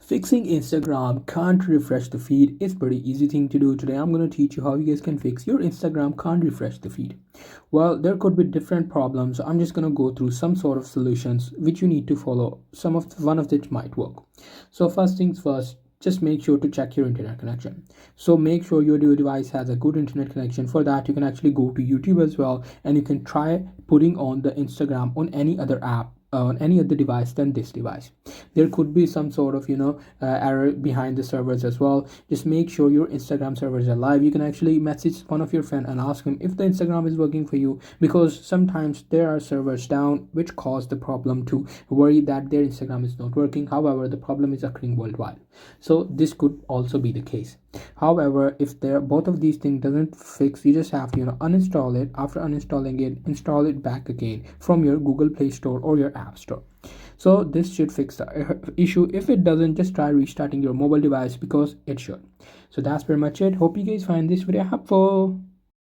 Fixing Instagram can't refresh the feed is pretty easy thing to do. Today I'm going to teach you how you guys can fix your Instagram can't refresh the feed. Well, there could be different problems. I'm just going to go through some sort of solutions which you need to follow. One of which might work. So first things first, just make sure to check your internet connection. So make sure your device has a good internet connection. For that, you can actually go to YouTube as well, and you can try putting on the Instagram on any other app, on any other device than this device. There could be some sort of error behind the servers as well. Just make sure your Instagram servers are live. You can actually message one of your friend and ask him if the Instagram is working for you, because sometimes there are servers down which cause the problem to worry that their Instagram is not working. However, the problem is occurring worldwide, so this could also be the case. However, if there both of these things doesn't fix, you just have to uninstall it. After uninstalling it, install it back again from your Google Play Store or your App Store. So this should fix the issue. If it doesn't, just try restarting your mobile device, because it should. So that's pretty much it. Hope you guys find this video helpful.